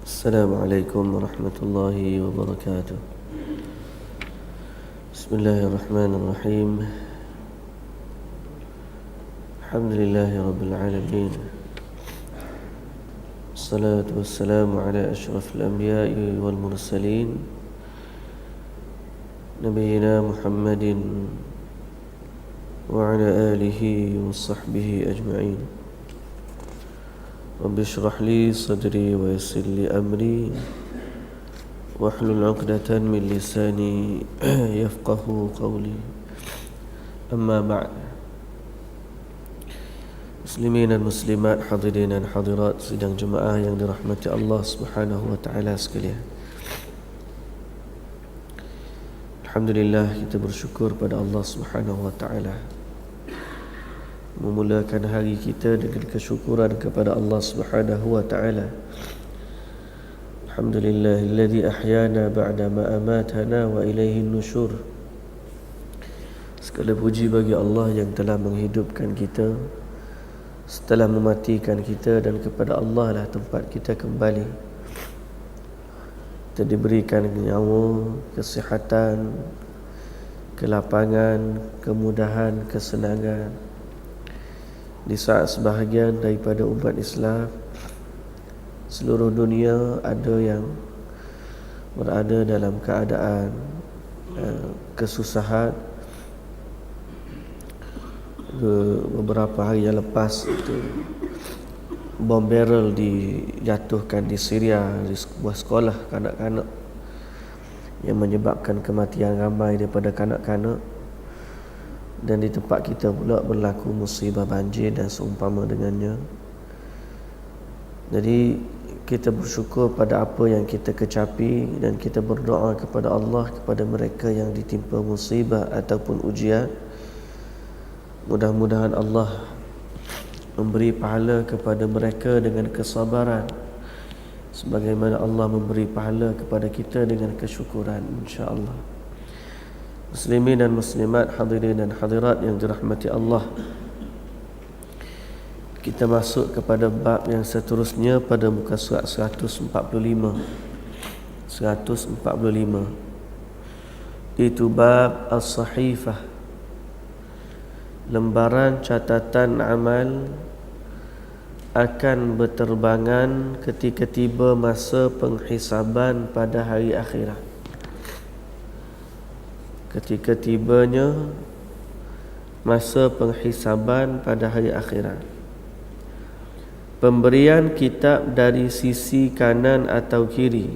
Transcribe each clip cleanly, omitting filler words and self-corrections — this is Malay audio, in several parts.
السلام عليكم ورحمة الله وبركاته. بسم الله الرحمن الرحيم. الحمد لله رب العالمين، الصلاة والسلام على أشرف الأنبياء والمرسلين نبينا محمد وعلى آله وصحبه أجمعين. رب اشرح لي صدري ويسر لي أمري واحلل عقدة من لساني يفقه قولي. أما بعد، muslimin dan muslimat, hadirin dan hadirat sidang jemaah yang dirahmati Allah Subhanahu wa taala sekalian. Alhamdulillah, kita bersyukur pada Allah Subhanahu wa taala memulakan hari kita dengan kesyukuran kepada Allah Subhanahu wa taala. Alhamdulillahilladzi ahyana ba'da ma amatana wa ilaihi nusyur. Segala puji bagi Allah yang telah menghidupkan kita setelah mematikan kita, dan kepada Allah lah tempat kita kembali. Kita diberikan nyawa, kesihatan, kelapangan, kemudahan, kesenangan di saat sebahagian daripada umat Islam seluruh dunia ada yang berada dalam keadaan kesusahan. Beberapa hari yang lepas itu bom barrel dijatuhkan di Syria, di sebuah sekolah kanak-kanak, yang menyebabkan kematian ramai daripada kanak-kanak. Dan di tempat kita pula berlaku musibah banjir dan seumpama dengannya. Jadi kita bersyukur pada apa yang kita kecapi, dan kita berdoa kepada Allah kepada mereka yang ditimpa musibah ataupun ujian. Mudah-mudahan Allah memberi pahala kepada mereka dengan kesabaran, sebagaimana Allah memberi pahala kepada kita dengan kesyukuran, insya-Allah. Muslimin dan muslimat, hadirin dan hadirat yang dirahmati Allah, kita masuk kepada bab yang seterusnya pada muka surat 145. Itu bab as-sahifah, lembaran catatan amal akan berterbangan ketika tiba masa penghisaban pada hari akhirat. Ketika tibanya masa penghisaban pada hari akhirat, pemberian kitab dari sisi kanan atau kiri,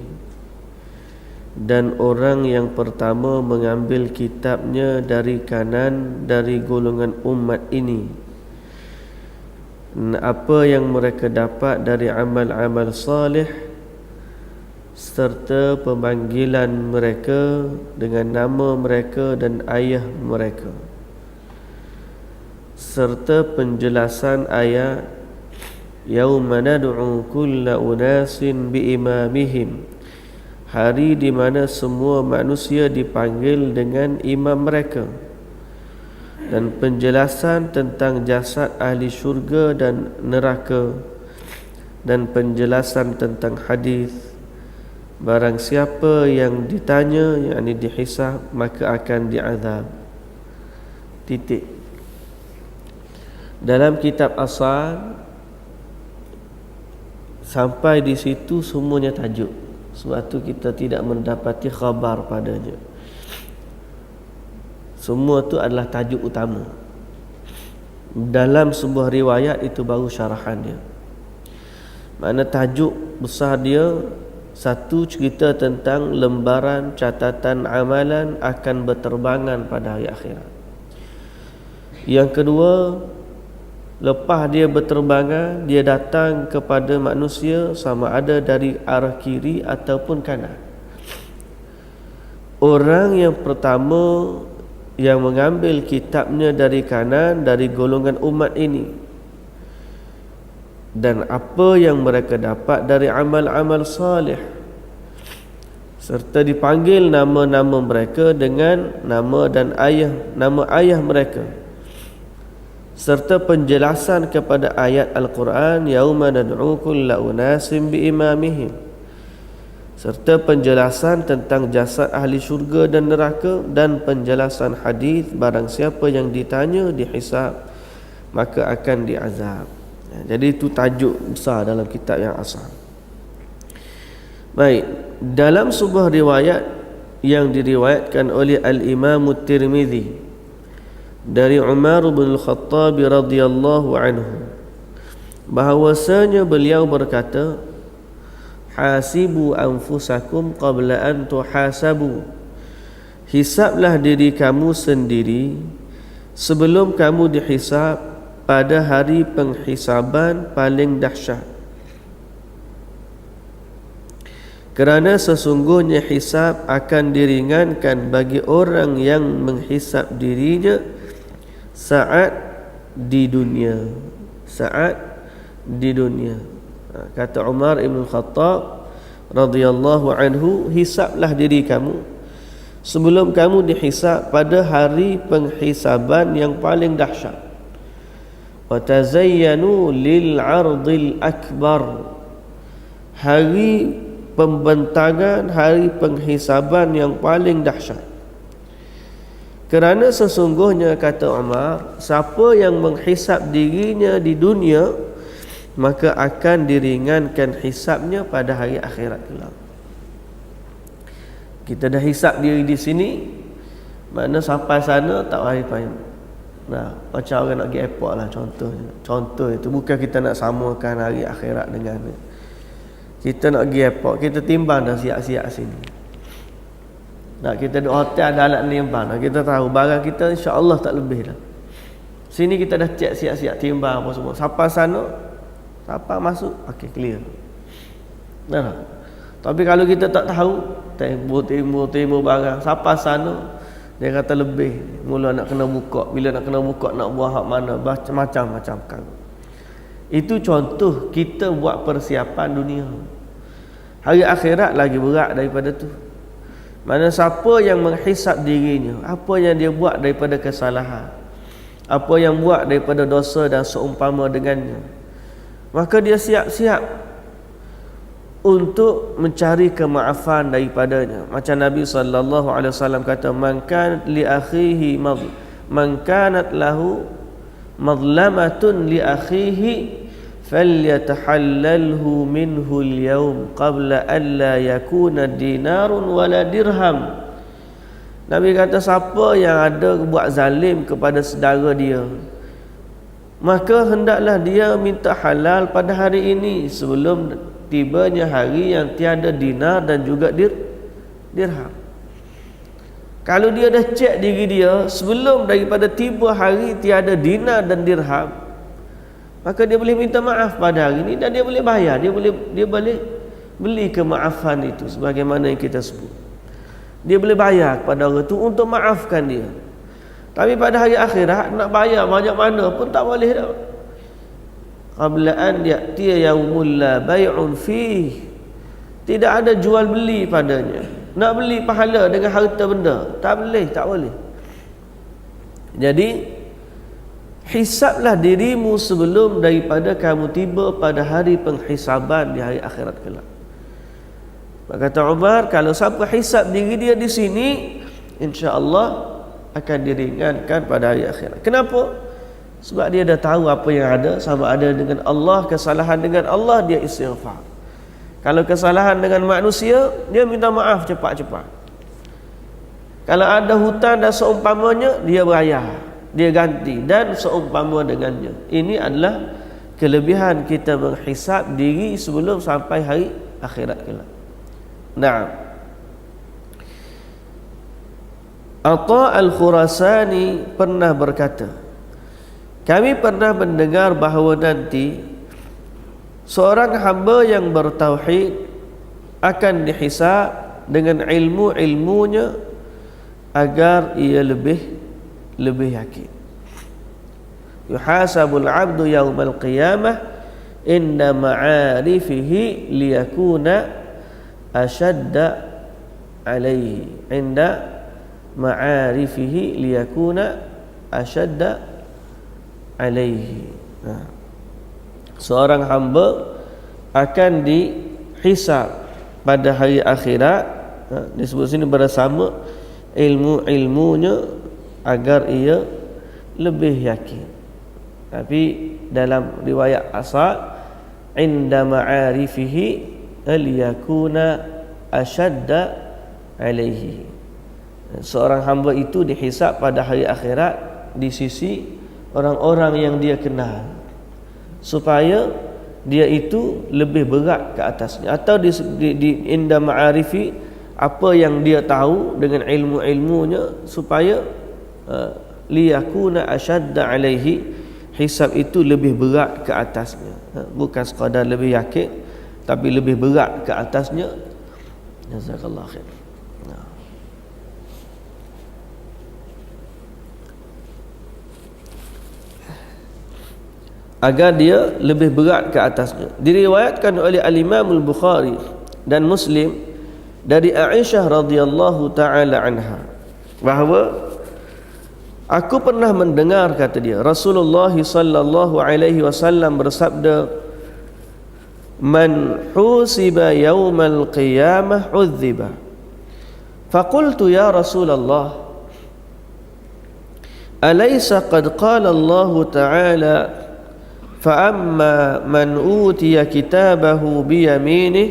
dan orang yang pertama mengambil kitabnya dari kanan dari golongan umat ini, apa yang mereka dapat dari amal-amal salih, serta pemanggilan mereka dengan nama mereka dan ayah mereka, serta penjelasan ayat yauma nad'u kulla unasin biimamihim, hari di mana semua manusia dipanggil dengan imam mereka, dan penjelasan tentang jasad ahli syurga dan neraka, dan penjelasan tentang hadis barang siapa yang ditanya, yakni dihisab, maka akan diazab. Titik. Dalam kitab asal sampai di situ semuanya tajuk. Sebab tu kita tidak mendapati khabar padanya. Semua tu adalah tajuk utama. Dalam sebuah riwayat itu baru syarahan dia. Makna tajuk besar dia, satu, cerita tentang lembaran catatan amalan akan berterbangan pada hari akhirat. Yang kedua, lepas dia berterbangan, dia datang kepada manusia sama ada dari arah kiri ataupun kanan. Orang yang pertama yang mengambil kitabnya dari kanan dari golongan umat ini, dan apa yang mereka dapat dari amal-amal salih, serta dipanggil nama-nama mereka dengan nama dan nama ayah mereka, serta penjelasan kepada ayat Al-Quran yauma nad'u kulla unasin biimamihim, serta penjelasan tentang jasad ahli syurga dan neraka, dan penjelasan hadis barang siapa yang ditanya dihisab maka akan diazab. Jadi itu tajuk besar dalam kitab yang asal. Baik, dalam sebuah riwayat yang diriwayatkan oleh Al-Imam At-Tirmidzi dari Umar bin Al-Khattab radhiyallahu anhu, bahwasanya beliau berkata, hasibu anfusakum qabla an tuhasabu, hisablah diri kamu sendiri sebelum kamu dihisab pada hari penghisaban paling dahsyat. Kerana sesungguhnya hisab akan diringankan bagi orang yang menghisab dirinya saat di dunia. Kata Umar ibn Khattab radhiyallahu anhu, hisablah diri kamu sebelum kamu dihisab pada hari penghisaban yang paling dahsyat. Wa tazayyanu lil 'ardil akbar, hari pembentangan, hari penghisaban yang paling dahsyat. Kerana sesungguhnya, kata Umar, siapa yang menghisab dirinya di dunia maka akan diringankan hisabnya pada hari akhirat kelak. Kita dah hisab diri di sini, mana sampai sana tak payah. Nah, macam orang nak pergi airport lah contohnya. Contoh itu, bukan kita nak samakan hari akhirat dengan ni. Kita nak pergi airport, kita timbang dah siap-siap sini. Nak kita duduk hotel ada alat nimbang dah. Kita tahu barang kita insya-Allah tak lebih dah. Sini kita dah cek siap-siap timbang apa semua. Sampai sana, sampai masuk, okey, clear. Nah, tapi kalau kita tak tahu, timur barang, sampai sana dia kata lebih, mula nak kena buka, bila nak kena buka nak buat hak mana, macam-macam kan. Itu contoh kita buat persiapan dunia. Hari akhirat lagi berat daripada tu. Mana siapa yang menghisap dirinya, apa yang dia buat daripada kesalahan, apa yang buat daripada dosa dan seumpama dengannya, maka dia siap-siap untuk mencari kemaafan daripadanya. Macam Nabi sallallahu alaihi wasallam kata, man kanat lahu madlamatun li akhihi falyatahallalhu minhu al-yawm qabla an la yakuna dinarun wala dirham. Nabi kata, siapa yang ada buat zalim kepada saudara dia, maka hendaklah dia minta halal pada hari ini sebelum tibanya hari yang tiada dinar dan juga dirham. Kalau dia dah cek diri dia sebelum daripada tiba hari tiada dinar dan dirham, maka dia boleh minta maaf pada hari ini dan dia boleh bayar, dia boleh beli kemaafan itu sebagaimana yang kita sebut. Dia boleh bayar kepada orang itu untuk maafkan dia. Tapi pada hari akhirat nak bayar banyak mana pun tak boleh dah. Qabla an ya'tiya yaumul la bay'un fih, tidak ada jual beli padanya. Nak beli pahala dengan harta benda, tak boleh. Jadi hisablah dirimu sebelum daripada kamu tiba pada hari penghisaban di hari akhirat kelak. Kata Umar, kalau siapa hisab diri dia di sini, insya-Allah akan diringankan pada hari akhirat. Kenapa? Sebab dia dah tahu apa yang ada, sama ada dengan Allah, kesalahan dengan Allah, dia istighfar. Kalau kesalahan dengan manusia, dia minta maaf cepat-cepat. Kalau ada hutang dan seumpamanya, dia bayar, dia ganti dan seumpama dengannya. Ini adalah kelebihan kita menghisab diri sebelum sampai hari akhirat kelak. Naam. Atha Al-Khurasani pernah berkata, kami pernah mendengar bahawa nanti seorang hamba yang bertauhid akan dihisab dengan ilmu-ilmunya agar ia lebih yakin. Yuhasabul 'abdu yaumal qiyamah inda ma'arifihi liyakuna ashadda alaihi. Inda ma'arifihi liyakuna ashadda alaihi. Seorang hamba akan dihisab pada hari akhirat, disebut sini bersama ilmu-ilmunya agar ia lebih yakin. Tapi dalam riwayat asal inda ma'arifihi liyakuna ashadda alaihi, seorang hamba itu dihisab pada hari akhirat di sisi orang-orang yang dia kenal, supaya dia itu lebih berat ke atasnya. Atau di inda ma'arifi, apa yang dia tahu dengan ilmu-ilmunya, supaya liyakuna ashadda alaihi, hisab itu lebih berat ke atasnya. Bukan sekadar lebih yakin, tapi lebih berat ke atasnya. Jazakallah khair. Agar dia lebih berat ke atasnya. Diriwayatkan oleh Al-Imam Al-Bukhari dan Muslim dari Aisyah radhiyallahu taala anha bahawa aku pernah mendengar, kata dia, Rasulullah sallallahu alaihi wasallam bersabda, man husiba yaumal qiyamah udhiba. Faqultu ya Rasulullah, alaysa qad qala Allah ta'ala فأما من أوتي كتابه بيمينه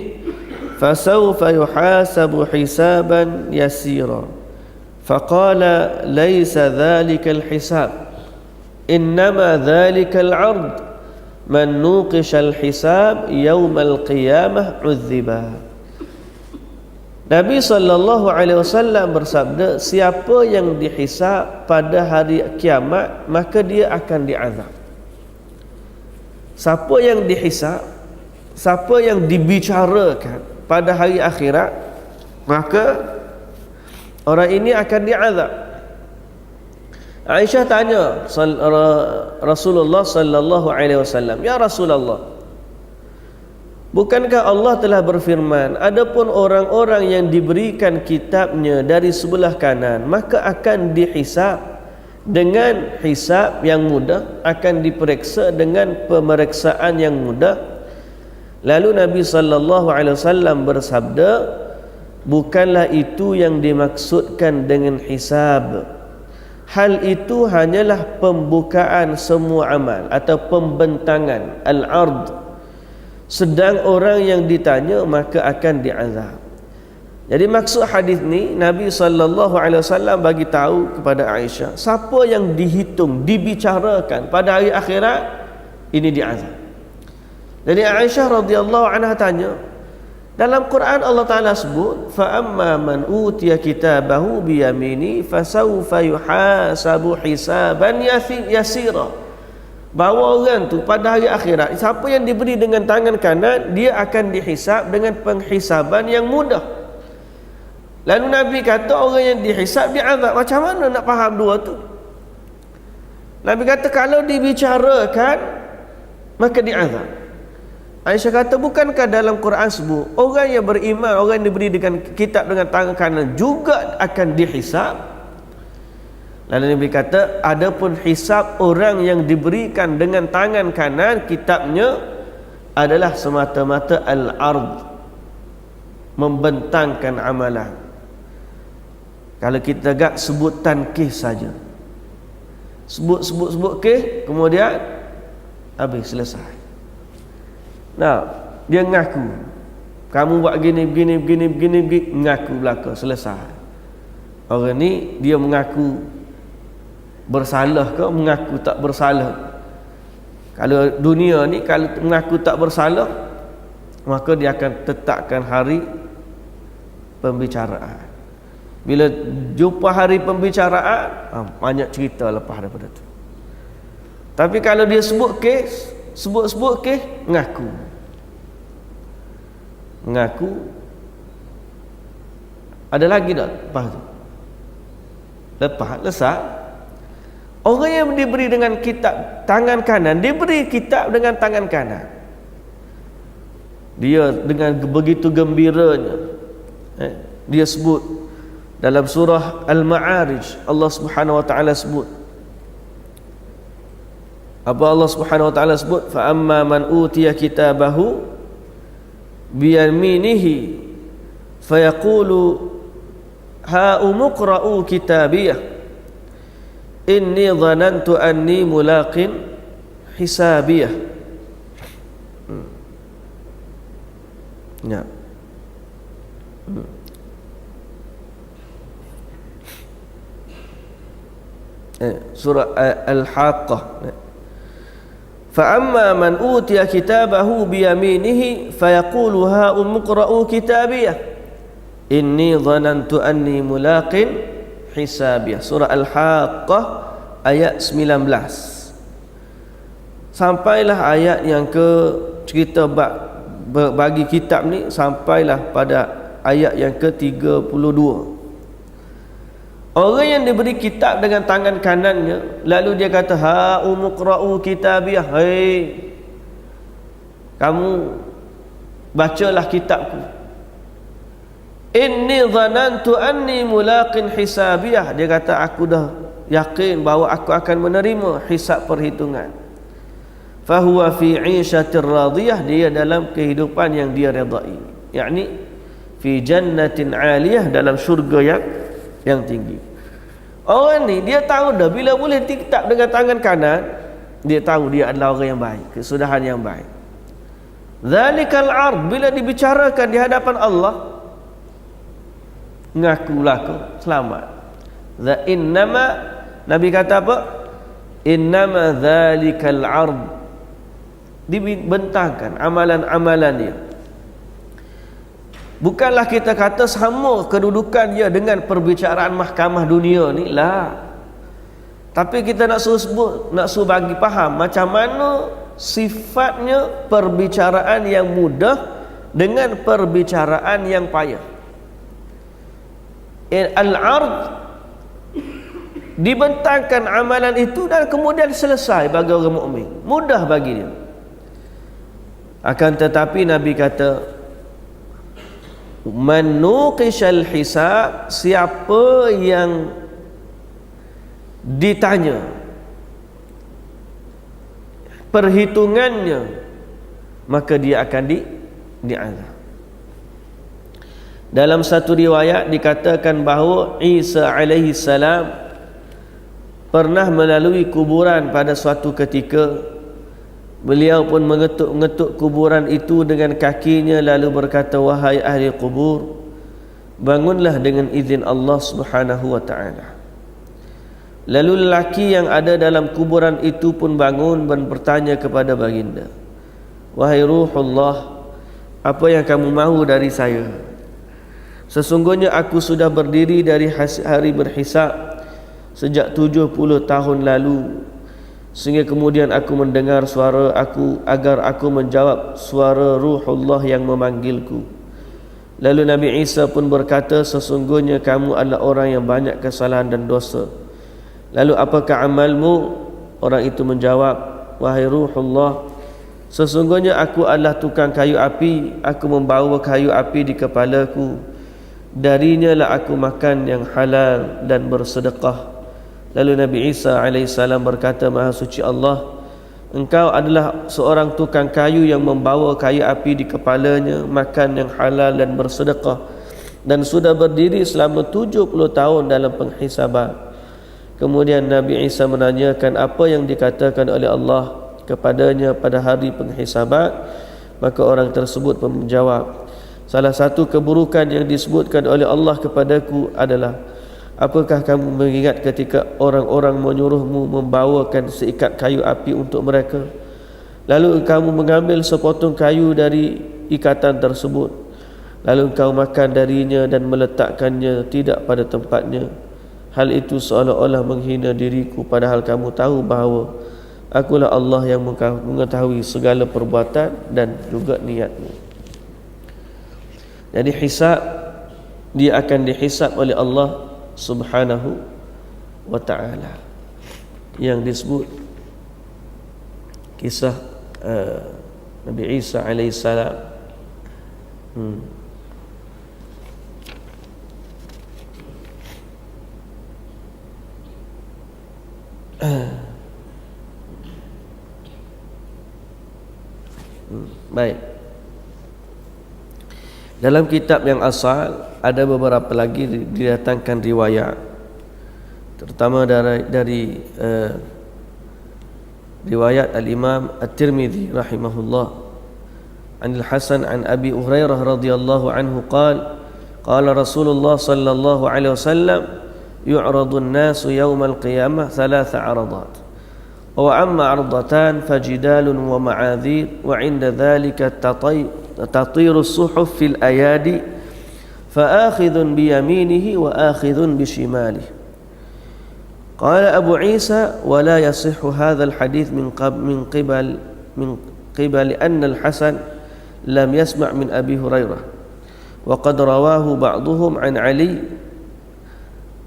فسوف يحاسب حسابا يسيرا. فقال ليس ذلك الحساب إنما ذلك العرض من نوقش الحساب يوم القيامة عذبا. Nabi SAW bersabda, siapa yang dihisab pada hari kiamat maka dia akan diazab. Siapa yang dihisab, siapa yang dibicarakan pada hari akhirat, maka orang ini akan diazab. Aisyah tanya Rasulullah sallallahu alaihi wasallam, ya Rasulullah, bukankah Allah telah berfirman, adapun orang-orang yang diberikan kitabnya dari sebelah kanan maka akan dihisab dengan hisab yang mudah, akan diperiksa dengan pemeriksaan yang mudah. Lalu Nabi sallallahu alaihi wasallam bersabda, bukanlah itu yang dimaksudkan dengan hisab. Hal itu hanyalah pembukaan semua amal atau pembentangan, al-ard. Sedang orang yang ditanya maka akan diazab. Jadi maksud hadis ni, Nabi SAW bagi tahu kepada Aisyah, siapa yang dihitung, dibicarakan pada hari akhirat, ini diazab. Jadi Aisyah radhiyallahu anha tanya, dalam Quran Allah Ta'ala sebut, فَأَمَّا مَنْ أُوتِيَ كِتَابَهُ بِيَمِينِهِ فَسَوْفَ يُحَاسَبُ حِسَابًا يَسِيرًا. Bahawa orang tu pada hari akhirat, siapa yang diberi dengan tangan kanan, dia akan dihisab dengan penghisaban yang mudah. Lalu Nabi kata orang yang dihisab diazab. Macam mana nak faham dua tu? Nabi kata kalau dibicarakan maka diazab. Aisyah kata, bukankah dalam Quran sebut orang yang beriman, orang yang diberi dengan kitab dengan tangan kanan juga akan dihisab? Lalu Nabi kata, adapun hisab orang yang diberikan dengan tangan kanan kitabnya adalah semata-mata al-ard, membentangkan amalan. Kalau kita agak sebut tankih saja, sebut ke, kemudian habis, selesai. Nah, dia ngaku, kamu buat begini, ngaku belaka, selesai. Orang ni dia mengaku bersalah ke mengaku tak bersalah. Kalau dunia ni, kalau mengaku tak bersalah, maka dia akan tetapkan hari pembicaraan. Bila jumpa hari pembicaraan, banyak cerita lepas daripada tu. Tapi kalau dia sebut kes, sebut kes, mengaku. Ada lagi tak lepas tu? Lepas orang yang diberi dengan kitab tangan kanan, diberi kitab dengan tangan kanan, dia dengan begitu gembiranya, dia sebut dalam surah Al-Ma'arij, Allah Subhanahu wa taala sebut apa? Allah Subhanahu wa taala sebut, fa amma man utiya kitabahu biyaminihi fayaqulu ha umqra'u kitabiyah inni dhanantu anni mulaqin hisabiyah. Ya. Surah Al-Haqqah. Fa amma man utiya kitabahu bi yaminihi fayaqulu ha umqra'u kitabiyah inni dhanantu anni mulaqin hisabiyah. Surah Al-Haqqah ayat 19. Sampailah ayat yang ke cerita bagi kitab ni, sampailah pada ayat yang ke-32. Orang yang diberi kitab dengan tangan kanannya, lalu dia kata ha umqra'u kitabiyah, hei kamu bacalah kitabku. Inni dhanantu anni mulaqin hisabiyah, dia kata aku dah yakin bahawa aku akan menerima hisab perhitungan. Fahuwa fi 'ishatir radiyah, dia dalam kehidupan yang dia redai, yakni fi jannatin 'aliyah, dalam syurga yang tinggi. Orang ni dia tahu dah bila boleh kitab dengan tangan kanan, dia tahu dia adalah orang yang baik, kesudahan yang baik. Zalikal 'ard, bila dibicarakan di hadapan Allah, ngakulah kau selamat. Innama, Nabi kata apa? Innama zalikal 'ard, dibentangkan amalan-amalan dia. Bukanlah kita kata sama kedudukan dia dengan perbicaraan mahkamah dunia ni lah. Tapi kita nak suruh sebut, nak suruh bagi faham macam mana sifatnya perbicaraan yang mudah dengan perbicaraan yang payah. Al-ard, dibentangkan amalan itu dan kemudian selesai bagi orang mukmin, mudah bagi dia. Akan tetapi Nabi kata man nuqishal hisab, siapa yang ditanya perhitungannya, maka dia akan diazab. Dalam satu riwayat dikatakan bahawa Isa alaihi salam pernah melalui kuburan pada suatu ketika. Beliau pun mengetuk-ngetuk kuburan itu dengan kakinya, lalu berkata, wahai ahli kubur, bangunlah dengan izin Allah Subhanahu wa ta'ala. Lalu lelaki yang ada dalam kuburan itu pun bangun dan bertanya kepada baginda, wahai Ruhullah, apa yang kamu mahu dari saya? Sesungguhnya aku sudah berdiri dari hari berhisab sejak 70 tahun lalu, sehingga kemudian aku mendengar suara aku agar aku menjawab suara Ruhullah yang memanggilku. Lalu Nabi Isa pun berkata, sesungguhnya kamu adalah orang yang banyak kesalahan dan dosa. Lalu apakah amalmu? Orang itu menjawab, wahai Ruhullah, sesungguhnya aku adalah tukang kayu api, aku membawa kayu api di kepalaku, darinya lah aku makan yang halal dan bersedekah. Lalu Nabi Isa alaihissalam berkata, maha suci Allah, engkau adalah seorang tukang kayu yang membawa kayu api di kepalanya, makan yang halal dan bersedekah, dan sudah berdiri selama 70 tahun dalam penghisaban. Kemudian Nabi Isa menanyakan apa yang dikatakan oleh Allah kepadanya pada hari penghisaban. Maka orang tersebut pun menjawab, salah satu keburukan yang disebutkan oleh Allah kepadaku adalah, apakah kamu mengingat ketika orang-orang menyuruhmu membawakan seikat kayu api untuk mereka, lalu kamu mengambil sepotong kayu dari ikatan tersebut, lalu engkau makan darinya dan meletakkannya tidak pada tempatnya. Hal itu seolah-olah menghina diriku, padahal kamu tahu bahawa akulah Allah yang mengetahui segala perbuatan dan juga niatmu. Jadi hisab, dia akan dihisab oleh Allah Subhanahu wa ta'ala, yang disebut kisah Nabi Isa alaihissalam. Baik. Dalam kitab yang asal ada beberapa lagi didatangkan riwayat, terutama dari riwayat Al-Imam At-Tirmidzi rahimahullah an Al-Hasan an Abi Hurairah radhiyallahu anhu qala Rasulullah sallallahu alaihi wasallam yu'radu an-nasu yawm al-qiyamah thalatha 'aradat wa amma 'ardatan fajidalun wa ma'adhir wa 'inda dhalika tatiru as-suhuf fil ayadi fa akhidhun bi yaminihi wa akhidhun bi shimalihi. Qala Abu Isa wa la yasihhu hadha al-hadith min qibal anna al-Hasan lam yasma' min Abi Hurairah wa qad rawahu ba'dhum an Ali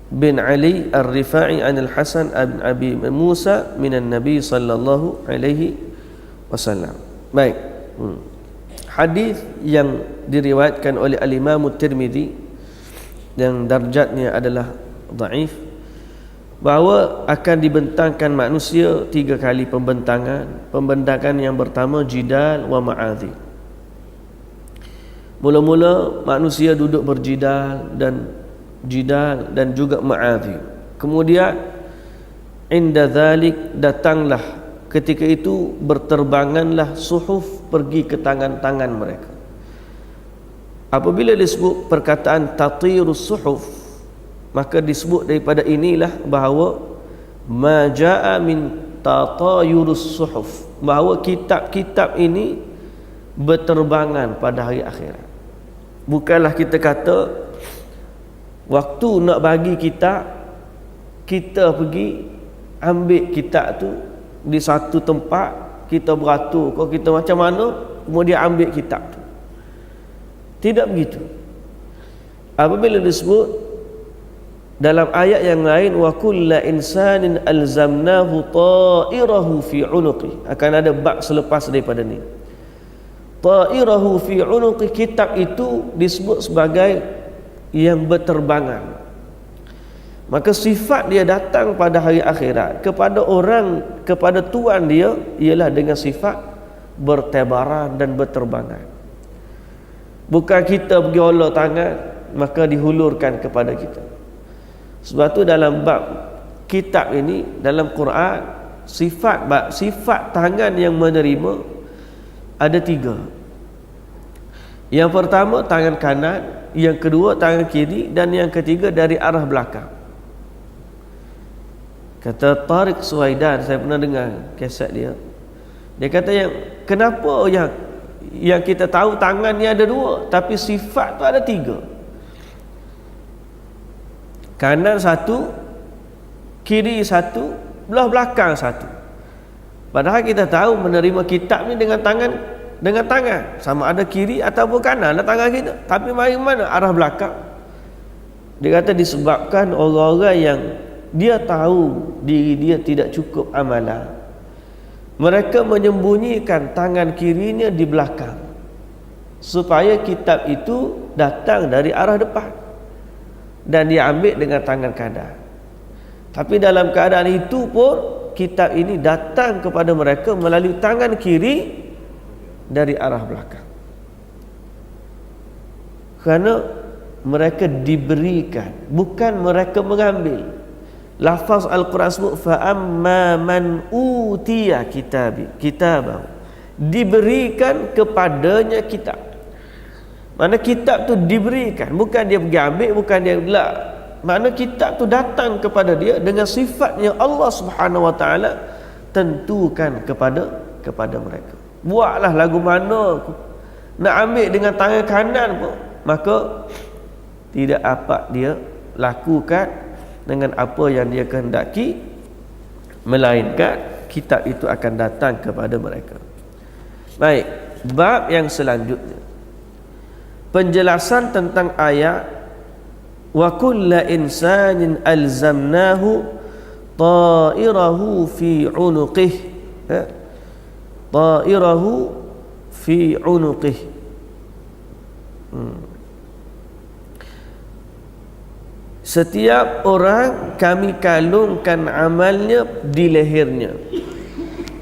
bin Ali Ar-Rifa'i an Al-Hasan bin Abi Musa min an-Nabi sallallahu alaihi wasallam. Baik. Hadis yang diriwayatkan oleh Al-Imam At-Tirmidzi yang darjatnya adalah dhaif, bahawa akan dibentangkan manusia 3 kali pembentangan. Pembentangan yang pertama jidal wa ma'adhi. Mula-mula manusia duduk berjidal dan juga ma'adhi. Kemudian inda dhalik datanglah, ketika itu berterbanganlah suhuf pergi ke tangan-tangan mereka. Apabila disebut perkataan tatirus suhuf, maka disebut daripada inilah bahawa ma jaa min tatayurus suhuf, bahawa kitab-kitab ini berterbangan pada hari akhirat. Bukanlah kita kata waktu nak bagi kitab, kita pergi ambil kitab tu di satu tempat, kita beratur kau kita macam mana, kemudian ambil kitab tu. Tidak begitu. Apabila disebut dalam ayat yang lain wa kullu insanin alzamnahu ta'irahu fi 'unuqi, akan ada bab selepas daripada ni. Ta'irahu fi 'unuqi, kitab itu disebut sebagai yang berterbangan. Maka sifat dia datang pada hari akhirat kepada orang, kepada tuan dia, ialah dengan sifat bertebaran dan berterbangan. Bukan kita pergi hulur tangan maka dihulurkan kepada kita. Sebab tu dalam bab kitab ini dalam Quran, sifat tangan yang menerima ada 3. Yang pertama tangan kanan, yang kedua tangan kiri, dan yang ketiga dari arah belakang. Kata Tariq Suhaidan, saya pernah dengar kaset dia. Dia kata yang kenapa yang kita tahu tangan ni ada 2 tapi sifat tu ada 3. Kanan 1, kiri 1, belah belakang 1. Padahal kita tahu menerima kitab ni dengan tangan sama ada kiri ataupun kanan lah tangan kita, tapi mari mana arah belakang. Dia kata disebabkan orang-orang yang dia tahu diri dia tidak cukup amalan, mereka menyembunyikan tangan kirinya di belakang supaya kitab itu datang dari arah depan dan dia ambil dengan tangan kanan. Tapi dalam keadaan itu pun kitab ini datang kepada mereka melalui tangan kiri dari arah belakang, kerana mereka diberikan, bukan mereka mengambil. Lafaz Al-Quran sebut fa amma man utiya kitabahu, diberikan kepadanya kitab. Mana kitab tu diberikan, bukan dia pergi ambil, bukan dia gelak. Mana kitab tu datang kepada dia dengan sifat yang Allah Subhanahu Wa Taala tentukan kepada mereka. Buatlah lagu mana nak ambil dengan tangan kanan pun, maka tidak apa dia lakukan dengan apa yang dia kehendaki, melainkan kitab itu akan datang kepada mereka. Baik, bab yang selanjutnya, penjelasan tentang ayat wa kullu insanin alzamnahu ta'irahu fi 'unuqih, ta'irahu fi 'unuqih. Setiap orang kami kalungkan amalnya di lehernya.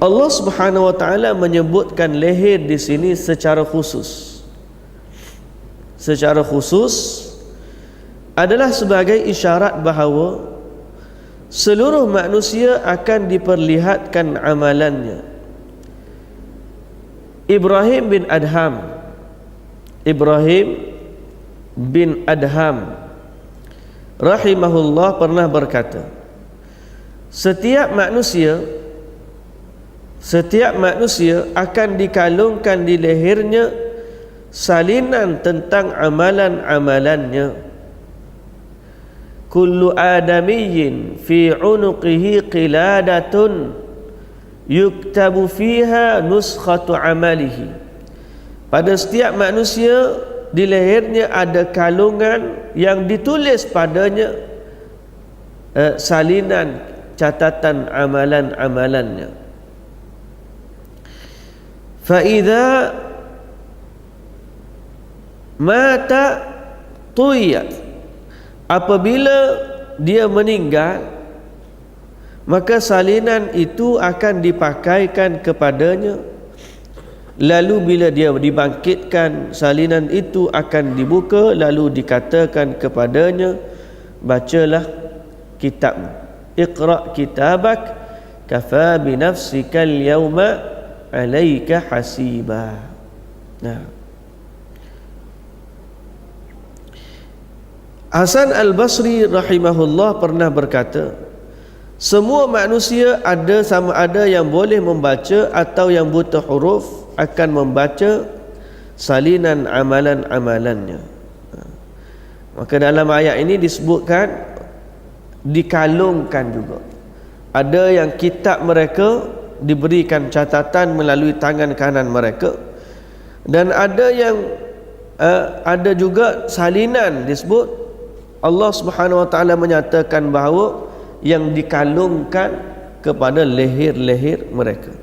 Allah Subhanahu Wa Taala menyebutkan leher di sini secara khusus. secara khusus adalah sebagai isyarat bahawa seluruh manusia akan diperlihatkan amalannya. Ibrahim bin Adham rahimahullah pernah berkata, setiap manusia akan dikalungkan di lehernya salinan tentang amalan-amalannya. Kullu adamiyyin fi unuqihi qiladatun yuktabu fiha nuskhatu amalihi. Pada setiap manusia di lehernya ada kalungan yang ditulis padanya salinan catatan amalan-amalannya. Fa idza mata tuyat, apabila dia meninggal, maka salinan itu akan dipakaikan kepadanya. Lalu bila dia dibangkitkan, salinan itu akan dibuka, lalu dikatakan kepadanya, bacalah kitabmu. Iqra' kitabak kafa bi nafsika al-yawma 'alaika hasiba. Nah, Hasan Al-Basri rahimahullah pernah berkata, semua manusia ada sama ada yang boleh membaca atau yang buta huruf akan membaca salinan amalan-amalannya. Maka dalam ayat ini disebutkan dikalungkan juga. Ada yang kitab mereka diberikan catatan melalui tangan kanan mereka, dan ada yang ada juga salinan disebut. Allah Subhanahu wa taala menyatakan bahawa yang dikalungkan kepada leher-leher mereka.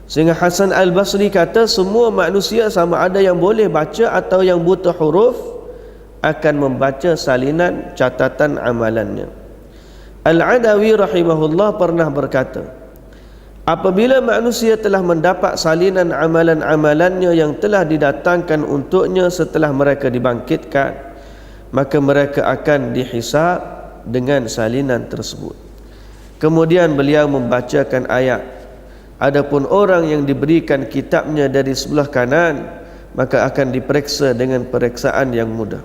Sehingga Hasan Al-Basri kata semua manusia sama ada yang boleh baca atau yang buta huruf akan membaca salinan catatan amalannya. Al-Adawi rahimahullah pernah berkata, apabila manusia telah mendapat salinan amalan-amalannya yang telah didatangkan untuknya setelah mereka dibangkitkan, maka mereka akan dihisab dengan salinan tersebut. Kemudian beliau membacakan ayat, adapun orang yang diberikan kitabnya dari sebelah kanan, maka akan diperiksa dengan periksaan yang mudah.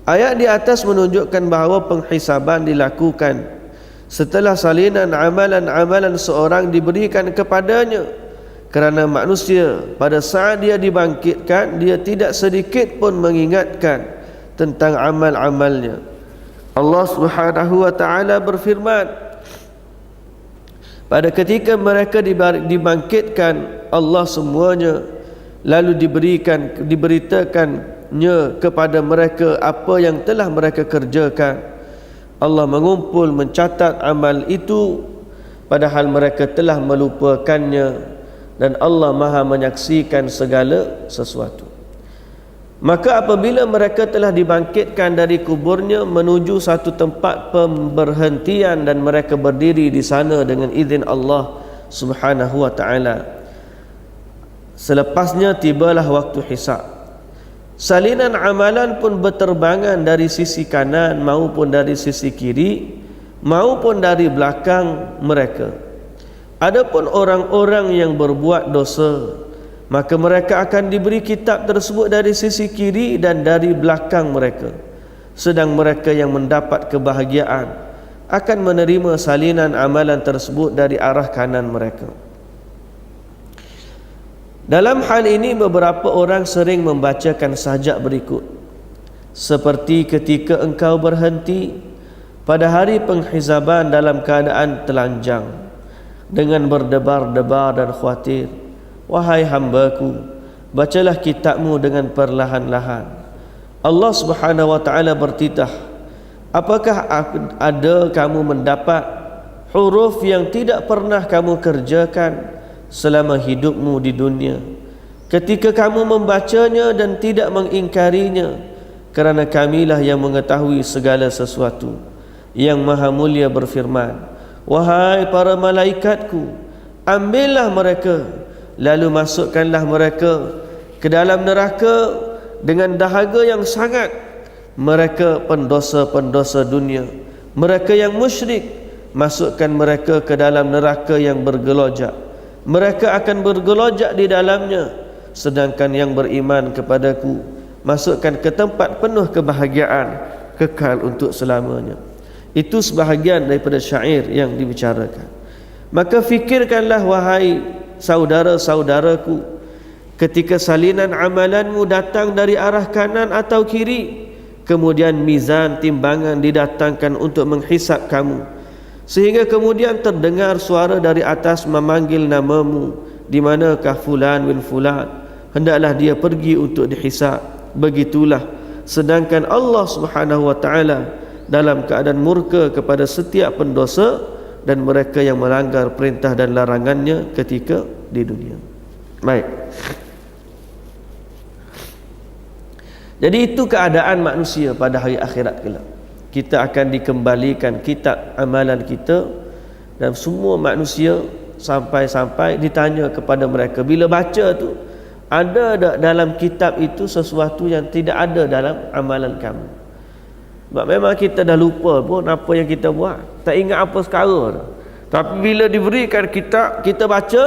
Ayat di atas menunjukkan bahawa penghisaban dilakukan setelah salinan amalan-amalan seorang diberikan kepadanya, kerana manusia pada saat dia dibangkitkan, dia tidak sedikit pun mengingatkan tentang amal-amalnya. Allah Subhanahu wa taala berfirman, pada ketika mereka dibangkitkan Allah semuanya, lalu diberitakannya kepada mereka apa yang telah mereka kerjakan. Allah mengumpul mencatat amal itu padahal mereka telah melupakannya, dan Allah Maha menyaksikan segala sesuatu. Maka apabila mereka telah dibangkitkan dari kuburnya menuju satu tempat pemberhentian dan mereka berdiri di sana dengan izin Allah Subhanahu wa taala, selepasnya tibalah waktu hisab. Salinan amalan pun berterbangan dari sisi kanan maupun dari sisi kiri maupun dari belakang mereka. Adapun orang-orang yang berbuat dosa, maka mereka akan diberi kitab tersebut dari sisi kiri dan dari belakang mereka. Sedang mereka yang mendapat kebahagiaan akan menerima salinan amalan tersebut dari arah kanan mereka. Dalam hal ini beberapa orang sering membacakan sajak berikut, seperti ketika engkau berhenti pada hari penghisaban dalam keadaan telanjang dengan berdebar-debar dan khawatir, wahai hambaku, bacalah kitabmu dengan perlahan-lahan. Allah Subhanahu wa taala bertitah, apakah ada kamu mendapat huruf yang tidak pernah kamu kerjakan selama hidupmu di dunia, ketika kamu membacanya dan tidak mengingkarinya, kerana kamilah yang mengetahui segala sesuatu. Yang Maha Mulia berfirman, wahai para malaikatku, ambillah mereka, lalu masukkanlah mereka ke dalam neraka dengan dahaga yang sangat mereka pendosa-pendosa dunia. Mereka yang musyrik, masukkan mereka ke dalam neraka yang bergelojak. Mereka akan bergelojak di dalamnya. Sedangkan yang beriman kepadaku, masukkan ke tempat penuh kebahagiaan, kekal untuk selamanya. Itu sebahagian daripada syair yang dibicarakan. Maka fikirkanlah wahai saudara-saudaraku, ketika salinan amalanmu datang dari arah kanan atau kiri, kemudian mizan timbangan didatangkan untuk menghisap kamu, sehingga kemudian terdengar suara dari atas memanggil namamu, di manakah fulan bin fulan, hendaklah dia pergi untuk dihisap. Begitulah sedangkan Allah Subhanahu wa taala dalam keadaan murka kepada setiap pendosa dan mereka yang melanggar perintah dan larangannya ketika di dunia. Baik. Jadi itu keadaan manusia pada hari akhirat kelak. Kita akan dikembalikan kitab amalan kita, dan semua manusia sampai-sampai ditanya kepada mereka, bila baca tu, ada tak dalam kitab itu sesuatu yang tidak ada dalam amalan kamu? Sebab memang kita dah lupa pun apa yang kita buat, tak ingat apa sekarang. Tapi bila diberikan kitab, kita baca,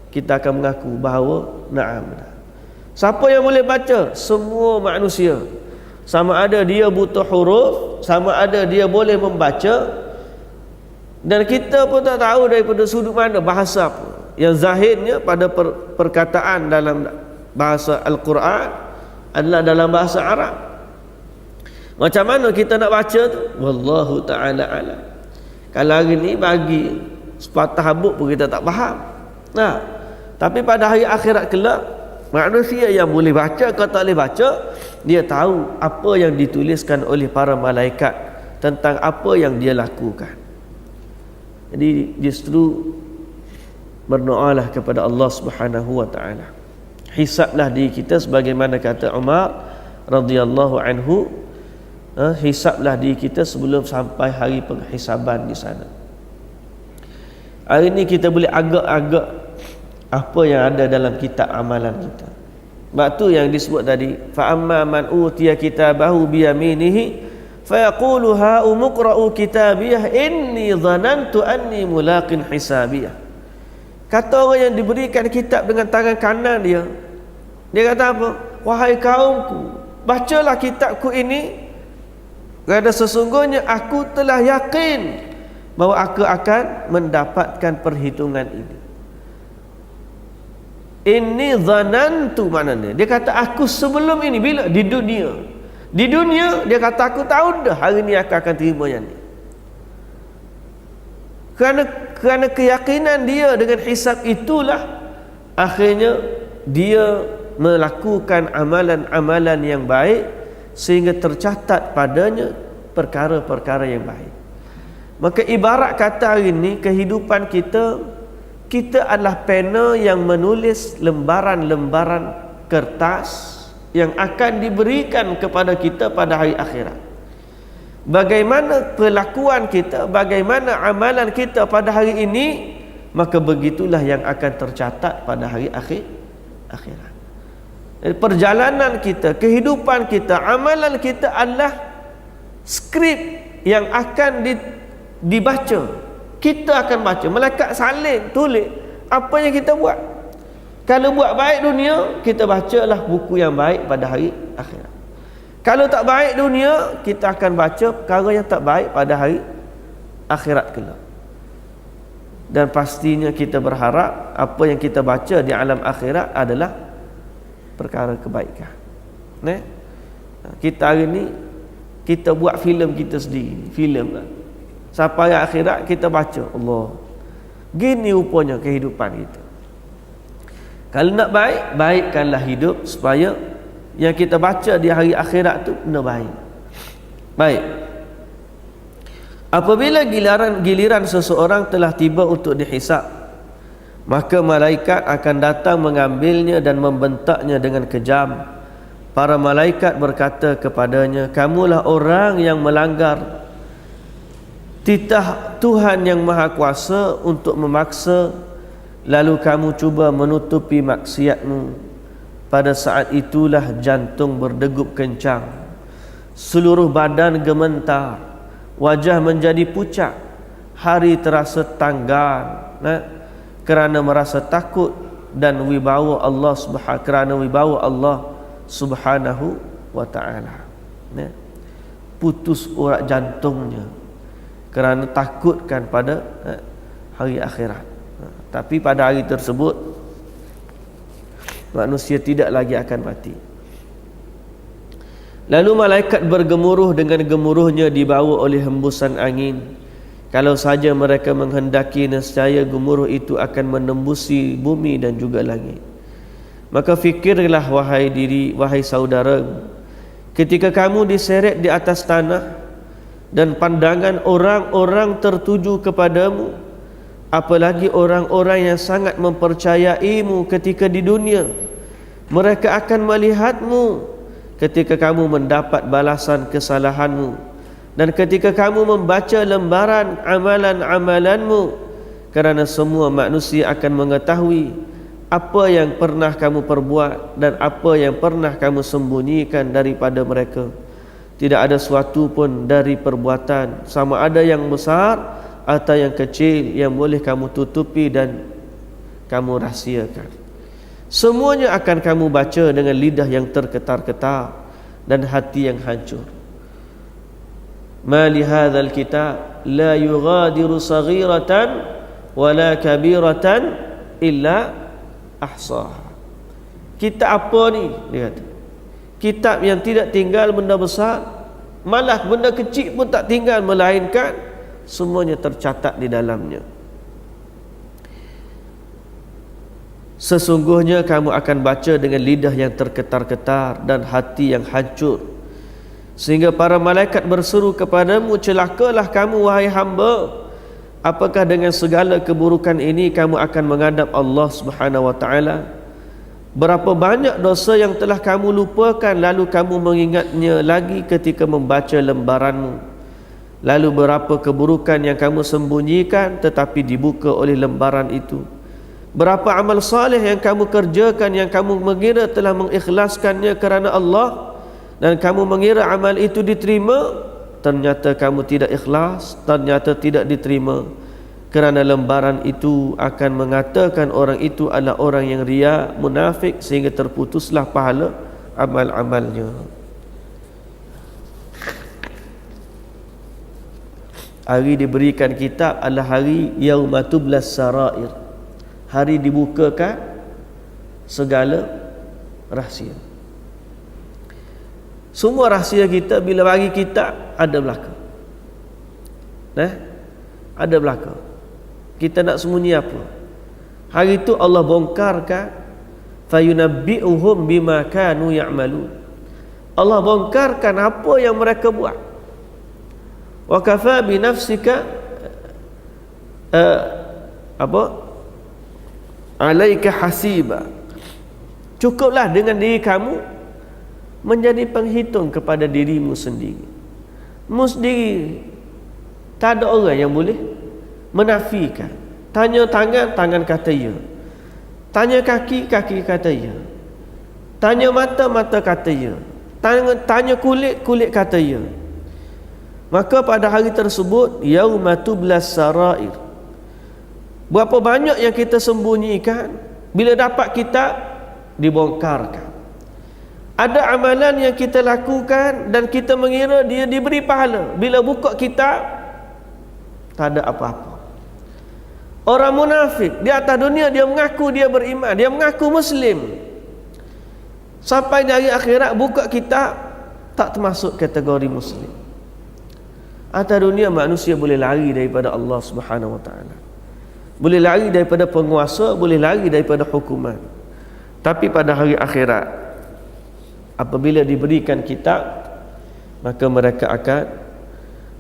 kita akan mengaku bahawa na'am. Siapa yang boleh baca? Semua manusia. Sama ada dia buta huruf, sama ada dia boleh membaca. Dan kita pun tak tahu daripada sudut mana bahasa apa. Yang zahirnya pada perkataan dalam bahasa Al-Quran adalah dalam bahasa Arab. Macam mana kita nak baca tu? Wallahu ta'ala alam. Kalau hari ni bagi sepatah habuk pun kita tak faham. Nah, tapi pada hari akhirat kelak, manusia yang boleh baca atau tak boleh baca, dia tahu apa yang dituliskan oleh para malaikat tentang apa yang dia lakukan. Jadi justru berdoalah kepada Allah Subhanahu wa taala. Hisablah diri kita sebagaimana kata Umar radhiyallahu anhu, hisablah diri kita sebelum sampai hari penghisaban di sana. Hari ini kita boleh agak-agak apa yang ada dalam kitab amalan kita. Sebab tu yang disebut tadi, fa amma man utiya kitabahu bi yaminihi fa yaqulu ha umqra'u kitabiyah inni dhanantu anni mulaqin hisabiyah. Kata orang yang diberikan kitab dengan tangan kanan dia kata apa? Wahai kaumku, bacalah kitabku ini, kerana sesungguhnya aku telah yakin bahawa aku akan mendapatkan perhitungan ini. Inni dhanantu, maknanya dia kata aku sebelum ini, bila? Di dunia. Di dunia dia kata aku tahu dah hari ni aku akan terima yang ni. Kerana keyakinan dia dengan hisab itulah akhirnya dia melakukan amalan-amalan yang baik, sehingga tercatat padanya perkara-perkara yang baik. Maka ibarat kata hari ini, kehidupan kita adalah pena yang menulis lembaran-lembaran kertas yang akan diberikan kepada kita pada hari akhirat. Bagaimana perlakuan kita, bagaimana amalan kita pada hari ini, maka begitulah yang akan tercatat pada hari akhirat. Perjalanan kita, kehidupan kita, amalan kita adalah skrip yang akan dibaca. Kita akan baca, malaikat salin, tulis apa yang kita buat. Kalau buat baik dunia, kita bacalah buku yang baik pada hari akhirat. Kalau tak baik dunia, kita akan baca perkara yang tak baik pada hari akhirat kelak. Dan pastinya kita berharap apa yang kita baca di alam akhirat adalah perkara kebaikan. Kita hari ni kita buat filem kita sendiri, filem lah. Sampai akhirat kita baca, Allah, gini rupanya kehidupan kita. Kalau nak baik, baikkanlah hidup supaya yang kita baca di hari akhirat tu benar baik. Baik. Apabila giliran seseorang telah tiba untuk dihisab, maka malaikat akan datang mengambilnya dan membentaknya dengan kejam. Para malaikat berkata kepadanya, kamulah orang yang melanggar titah Tuhan yang Maha Kuasa untuk memaksa, lalu kamu cuba menutupi maksiatmu. pada saat itulah jantung berdegup kencang, seluruh badan gemetar, wajah menjadi pucat, hari terasa tanggal, kerana merasa takut dan wibawa Allah Subhanahu wa ta'ala. Putus urat jantungnya kerana takutkan pada hari akhirat. Tapi pada hari tersebut manusia tidak lagi akan mati. Lalu malaikat bergemuruh dengan gemuruhnya dibawa oleh hembusan angin. Kalau saja mereka menghendaki, nescaya gemuruh itu akan menembusi bumi dan juga langit. Maka fikirlah wahai saudara, ketika kamu diseret di atas tanah dan pandangan orang-orang tertuju kepadamu, apalagi orang-orang yang sangat mempercayaimu ketika di dunia, mereka akan melihatmu ketika kamu mendapat balasan kesalahanmu, dan ketika kamu membaca lembaran amalan-amalanmu, kerana semua manusia akan mengetahui apa yang pernah kamu perbuat dan apa yang pernah kamu sembunyikan daripada mereka. Tidak ada suatu pun dari perbuatan, sama ada yang besar atau yang kecil, yang boleh kamu tutupi dan kamu rahsiakan. Semuanya akan kamu baca dengan lidah yang terketar-ketar dan hati yang hancur. Ma li hadzal kitab la yughadiru saghiratan wala kabiratan illa ahsaha. Kitab apa ni? Dia kata, kitab yang tidak tinggal benda besar, malah benda kecil pun tak tinggal, melainkan semuanya tercatat di dalamnya. Sesungguhnya kamu akan baca dengan lidah yang terketar-ketar dan hati yang hancur, sehingga para malaikat berseru kepadamu, celakalah kamu wahai hamba. Apakah dengan segala keburukan ini kamu akan menghadap Allah Subhanahu wa ta'ala? Berapa banyak dosa yang telah kamu lupakan, lalu kamu mengingatnya lagi ketika membaca lembaranmu. Lalu berapa keburukan yang kamu sembunyikan tetapi dibuka oleh lembaran itu. Berapa amal saleh yang kamu kerjakan, yang kamu mengira telah mengikhlaskannya kerana Allah, dan kamu mengira amal itu diterima, ternyata kamu tidak ikhlas, ternyata tidak diterima, kerana lembaran itu akan mengatakan orang itu adalah orang yang riya, munafik, sehingga terputuslah pahala amal-amalnya. Hari diberikan kitab adalah hari yaumatublas sarair, hari dibukakan segala rahsia. Semua rahsia kita bila bagi kitab ada belaka. Ada belaka. Kita nak sembunyi apa? Hari itu Allah bongkarkan, fayunabbi'uhum bima kanu ya'malun. Allah bongkarkan apa yang mereka buat. Wa kafa bi nafsika alaika hasiba. Cukuplah dengan diri kamu menjadi penghitung kepada dirimu sendiri. Mu sendiri, tak ada orang yang boleh menafikan. Tanya tangan, tangan kata ya. Tanya kaki, kaki kata ya. Tanya mata, mata kata ya. Tanya kulit, kulit kata ya. Maka pada hari tersebut, yaumatublas sarair, berapa banyak yang kita sembunyikan, bila dapat kitab dibongkarkan. Ada amalan yang kita lakukan dan kita mengira dia diberi pahala, bila buka kitab tak ada apa-apa. Orang munafik di atas dunia dia mengaku dia beriman, dia mengaku muslim, sampai di hari akhirat buka kitab tak termasuk kategori muslim. Atas dunia manusia boleh lari daripada Allah Subhanahu wa ta'ala, boleh lari daripada penguasa, boleh lari daripada hukuman. Tapi pada hari akhirat, apabila diberikan kitab, maka mereka akan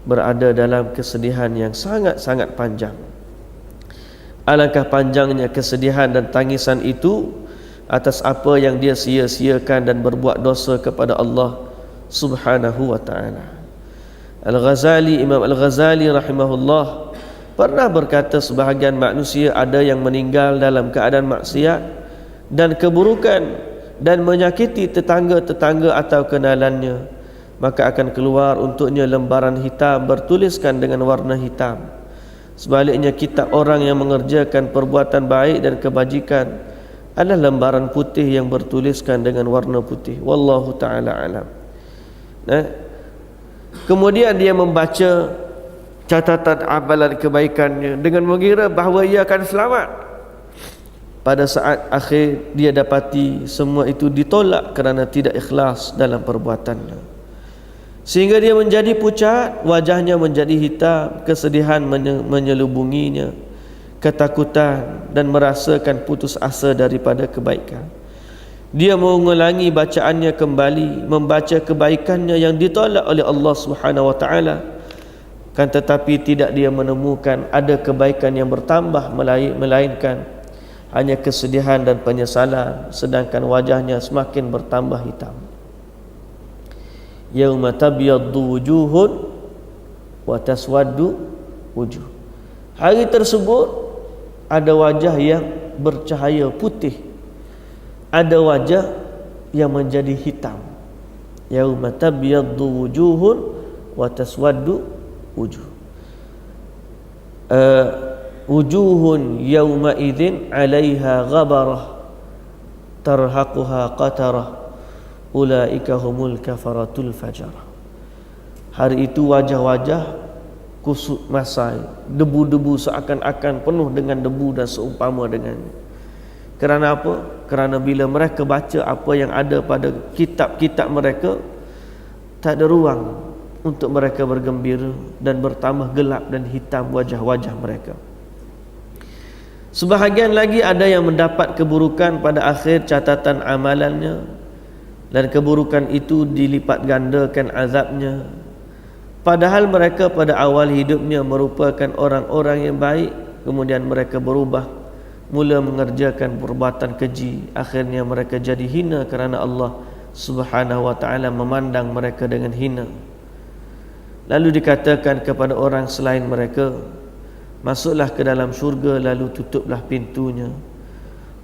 berada dalam kesedihan yang sangat-sangat panjang. Alangkah panjangnya kesedihan dan tangisan itu atas apa yang dia sia-siakan dan berbuat dosa kepada Allah Subhanahu wa ta'ala. Imam Al-Ghazali rahimahullah pernah berkata, sebahagian manusia ada yang meninggal dalam keadaan maksiat dan keburukan, dan menyakiti tetangga-tetangga atau kenalannya, maka akan keluar untuknya lembaran hitam bertuliskan dengan warna hitam. Sebaliknya kitab orang yang mengerjakan perbuatan baik dan kebajikan adalah lembaran putih yang bertuliskan dengan warna putih. Wallahu ta'ala alam. Kemudian dia membaca catatan amalan kebaikannya dengan mengira bahawa ia akan selamat. Pada saat akhir dia dapati semua itu ditolak kerana tidak ikhlas dalam perbuatannya, sehingga dia menjadi pucat, wajahnya menjadi hitam, kesedihan menyelubunginya, ketakutan dan merasakan putus asa daripada kebaikan. Dia mengulangi bacaannya kembali, membaca kebaikannya yang ditolak oleh Allah Subhanahu wa taala, kan tetapi tidak dia menemukan ada kebaikan yang bertambah, melainkan hanya kesedihan dan penyesalan, sedangkan wajahnya semakin bertambah hitam. Yauma tabyaddu wujuhun wa taswaddu wujuh. Hari tersebut ada wajah yang bercahaya putih, ada wajah yang menjadi hitam. Yauma tabyaddu wujuhun wa taswaddu wujuh. Wujuhun yawma idzin 'alaiha ghabarah tarhaquha qatarah ulaika humul kafaratul fajarah. Hari itu wajah-wajah kusut masai, debu-debu seakan-akan penuh dengan debu dan seumpama dengannya. Kerana apa? Kerana bila mereka baca apa yang ada pada kitab-kitab mereka, tak ada ruang untuk mereka bergembira dan bertambah gelap dan hitam wajah-wajah mereka. Sebahagian lagi ada yang mendapat keburukan pada akhir catatan amalannya, dan keburukan itu dilipat gandakan azabnya. Padahal mereka pada awal hidupnya merupakan orang-orang yang baik, kemudian mereka berubah, mula mengerjakan perbuatan keji, akhirnya mereka jadi hina kerana Allah Subhanahu wa taala memandang mereka dengan hina. Lalu dikatakan kepada orang selain mereka, masuklah ke dalam syurga, lalu tutuplah pintunya.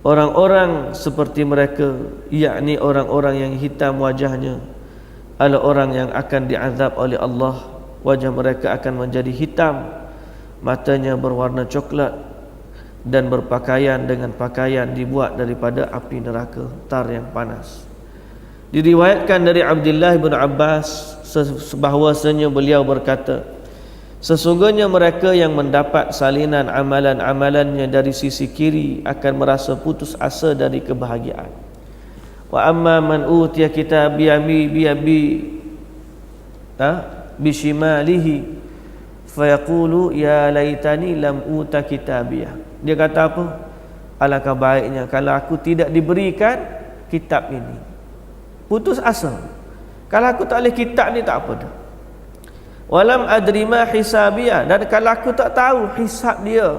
Orang-orang seperti mereka, yakni orang-orang yang hitam wajahnya, adalah orang yang akan diazab oleh Allah. Wajah mereka akan menjadi hitam, matanya berwarna coklat, dan berpakaian dengan pakaian dibuat daripada api neraka, tar yang panas. Diriwayatkan dari Abdullah bin Abbas bahawasanya beliau berkata, sesungguhnya mereka yang mendapat salinan amalan-amalannya dari sisi kiri akan merasa putus asa dari kebahagiaan. Wa amma man utiya bishimalihi fayaqulu ya laitani lam uta kitabiyah. Dia kata apa? Alangkah baiknya kalau aku tidak diberikan kitab ini. Putus asa. Kalau aku tak boleh kitab ni tak apa dah. Walam adri ma hisabiyah, dan kalau aku tak tahu hisab dia,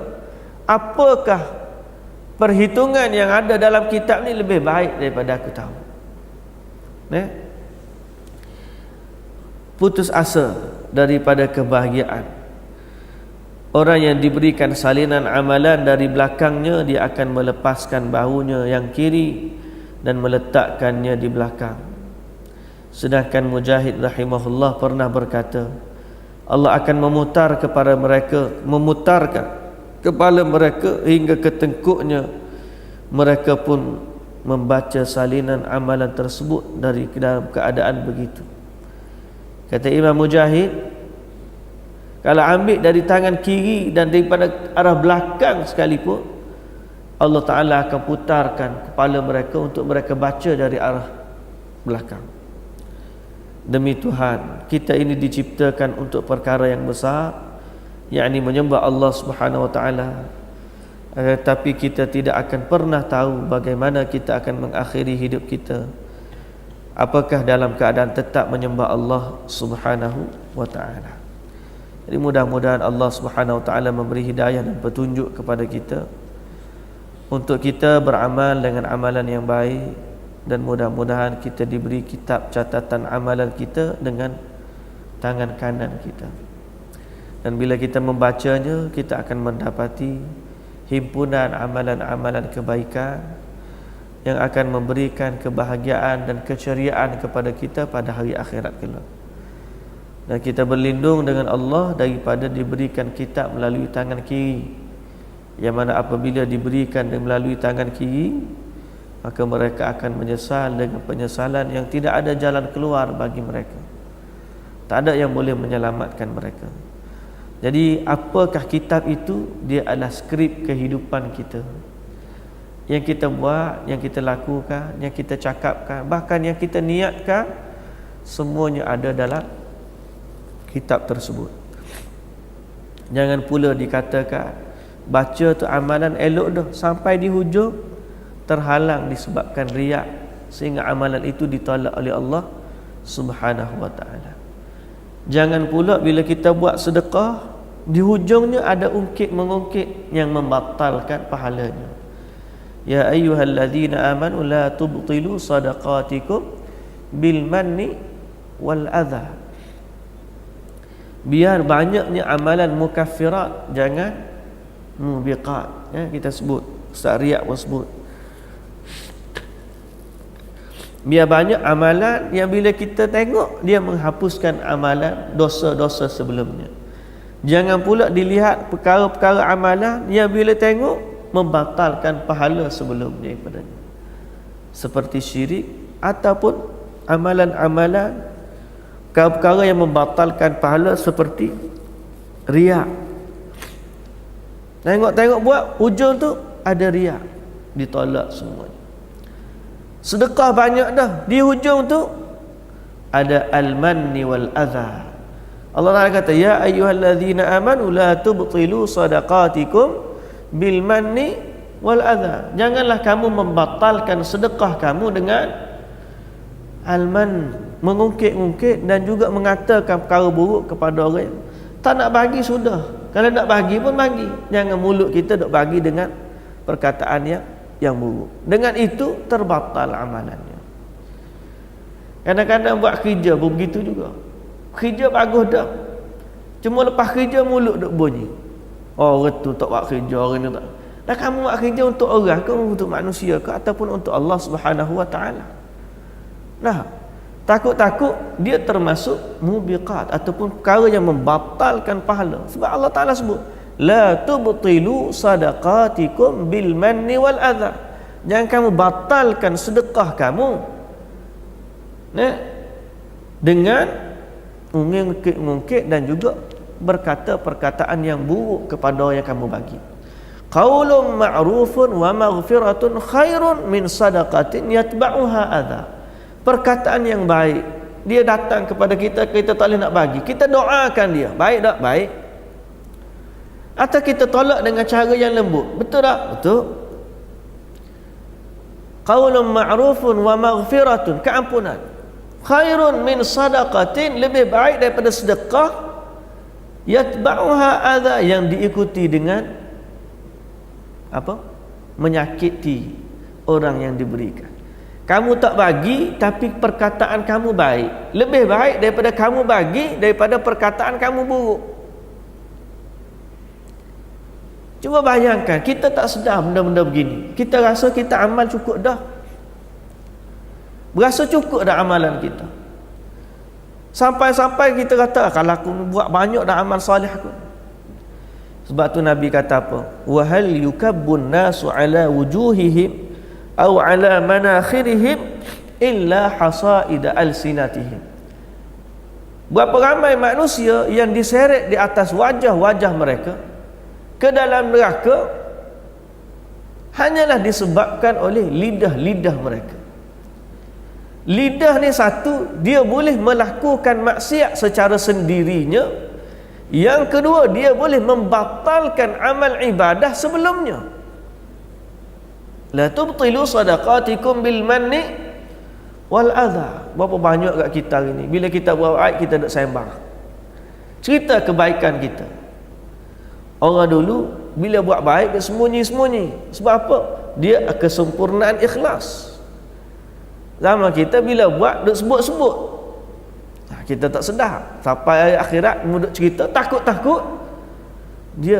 apakah perhitungan yang ada dalam kitab ni lebih baik daripada aku tahu. Putus asa daripada kebahagiaan. Orang yang diberikan salinan amalan dari belakangnya, dia akan melepaskan bahunya yang kiri dan meletakkannya di belakang. Sedangkan Mujahid rahimahullah pernah berkata, Allah akan memutarkan kepala mereka hingga ke tengkuknya. Mereka pun membaca salinan amalan tersebut dari dalam keadaan begitu. Kata Imam Mujahid, kalau ambil dari tangan kiri dan daripada arah belakang sekalipun, Allah Ta'ala akan putarkan kepala mereka untuk mereka baca dari arah belakang. Demi Tuhan, kita ini diciptakan untuk perkara yang besar, yakni menyembah Allah Subhanahu wa taala. Tapi kita tidak akan pernah tahu bagaimana kita akan mengakhiri hidup kita. Apakah dalam keadaan tetap menyembah Allah Subhanahu wa taala. Jadi mudah-mudahan Allah Subhanahu wa taala memberi hidayah dan petunjuk kepada kita untuk kita beramal dengan amalan yang baik, dan mudah-mudahan kita diberi kitab catatan amalan kita dengan tangan kanan kita. Dan bila kita membacanya, kita akan mendapati himpunan amalan-amalan kebaikan yang akan memberikan kebahagiaan dan keceriaan kepada kita pada hari akhirat kelak. Dan kita berlindung dengan Allah daripada diberikan kitab melalui tangan kiri, yang mana apabila diberikan melalui tangan kiri, maka mereka akan menyesal dengan penyesalan yang tidak ada jalan keluar bagi mereka. Tak ada yang boleh menyelamatkan mereka. Jadi apakah kitab itu? Dia adalah skrip kehidupan kita, yang kita buat, yang kita lakukan, yang kita cakapkan, bahkan yang kita niatkan, semuanya ada dalam kitab tersebut. Jangan pula dikatakan baca tu amalan elok dah, sampai di hujung terhalang disebabkan riak, sehingga amalan itu ditolak oleh Allah Subhanahu wa ta'ala. Jangan pula bila kita buat sedekah, di hujungnya ada ungkit-mengungkit yang membatalkan pahalanya. Ya ayyuhalladzina amanu la tubtilu sadaqatikum bil manni wal adha. Biar banyaknya amalan mukaffirat, jangan mubiqat. Ya, kita sebut, Ustaz Riak pun sebut. Biar banyak amalan yang bila kita tengok, dia menghapuskan amalan dosa-dosa sebelumnya. Jangan pula dilihat perkara-perkara amalan yang bila tengok membatalkan pahala sebelum daripadanya, seperti syirik ataupun amalan-amalan perkara-perkara yang membatalkan pahala seperti riak. Tengok-tengok buat, hujung tu ada riak, ditolak semuanya. Sedekah banyak dah, di hujung tu ada al-manni wal adha. Allah Ta'ala kata, ya ayyuhalladzina amanu la tubtilu sadaqatikum bil manni wal adha. Janganlah kamu membatalkan sedekah kamu dengan al-man, mengungkit-ungkit dan juga mengatakan perkara buruk kepada orang yang tak nak bagi. Sudah, kalau nak bagi pun bagi, jangan mulut kita dok bagi dengan perkataan yang buruk. Dengan itu terbatal amalannya. Kadang-kadang buat kerja pun begitu juga. Kerja bagus dah, cuma lepas kerja mulut duk bunyi, oh orang tu tak buat kerja, orang ni tak. Dan kamu buat kerja untuk orang ke, untuk manusia ke, ataupun untuk Allah Subhanahu wa ta'ala? Nah, takut-takut dia termasuk mubiqat ataupun perkara yang membatalkan pahala. Sebab Allah Ta'ala sebut, la tubtilu sadaqatikum bil manni wal adha. Jangan kamu batalkan sedekah kamu dengan mungkit-mungkit dan juga berkata perkataan yang buruk kepada orang yang kamu bagi. Qaulun ma'rufun wa maghfiratun khairun min sadaqatin yatba'uha adha. Perkataan yang baik, dia datang kepada kita, kita tak boleh nak bagi, kita doakan dia, baik tak? Baik. Atau kita tolak dengan cara yang lembut, betul tak? Betul. Qaulun ma'rufun wa maghfiratun, keampunan, khairun min sadaqatin, lebih baik daripada sedekah, yatba'uha adha, yang diikuti dengan apa? Menyakiti orang yang diberikan. Kamu tak bagi tapi perkataan kamu baik, lebih baik daripada kamu bagi daripada perkataan kamu buruk. Cuba bayangkan, kita tak sedar benda-benda begini, kita rasa kita amal cukup dah, berasa cukup dah amalan kita, sampai-sampai kita kata, kalau aku buat banyak dah amal soleh aku. Sebab tu Nabi kata apa? Wa hal yukabbun nasu ala wujuhihim aw ala manakhirihim illa hasaida alsinatihim. Berapa ramai manusia yang diseret di atas wajah-wajah mereka ke dalam neraka hanyalah disebabkan oleh lidah-lidah mereka. Lidah ni satu, dia boleh melakukan maksiat secara sendirinya. Yang kedua, dia boleh membatalkan amal ibadah sebelumnya. La tubtilu sadaqatikum bil manni wal adha. Berapa banyak kat kita hari ni, bila kita buat baik kita duk sembang, cerita kebaikan kita. Orang dulu bila buat baik dia sembunyi-sembunyi. Sebab apa? Dia kesempurnaan ikhlas. Zaman kita bila buat duk sebut-sebut, kita tak sedar, sampai akhirat duk cerita, takut-takut dia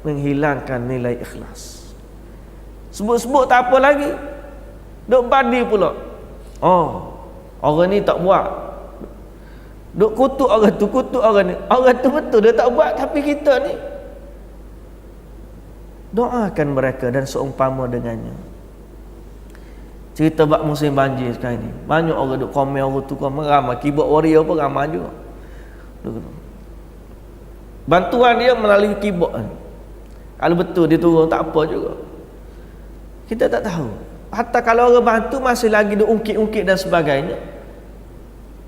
menghilangkan nilai ikhlas. Sebut-sebut tak apa lagi, Duk badi pula. Oh, orang ni tak buat. Duk kutuk orang tu, kutuk orang ni. Orang tu betul dia tak buat, tapi kita ni doakan mereka dan seumpama dengannya. Cerita bab musim banjir sekarang ni, banyak orang duk komen, orang tu komen, ramai keyboard warrior pun ramai juga. Bantuan dia melalui keyboard ni. Kalau betul dia turun tak apa juga. Kita tak tahu. Hatta kalau orang bantu masih lagi duk ungkit-ungkit dan sebagainya.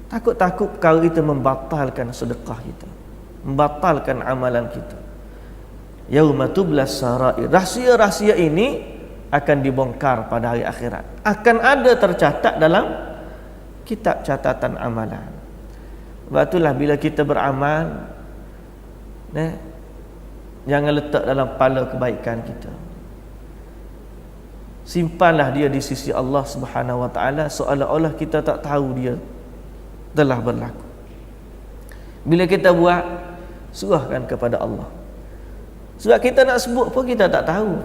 Takut-takut perkara itu membatalkan sedekah kita, membatalkan amalan kita. Yauma tublas sarair. Rahsia-rahsia ini akan dibongkar pada hari akhirat. Akan ada tercatat dalam kitab catatan amalan. Sebab itulah bila kita beramal, jangan letak dalam kepala kebaikan kita. Simpanlah dia di sisi Allah Subhanahu wa taala, seolah-olah kita tak tahu dia telah berlaku. Bila kita buat, serahkan kepada Allah. Sebab kita nak sebut pun kita tak tahu.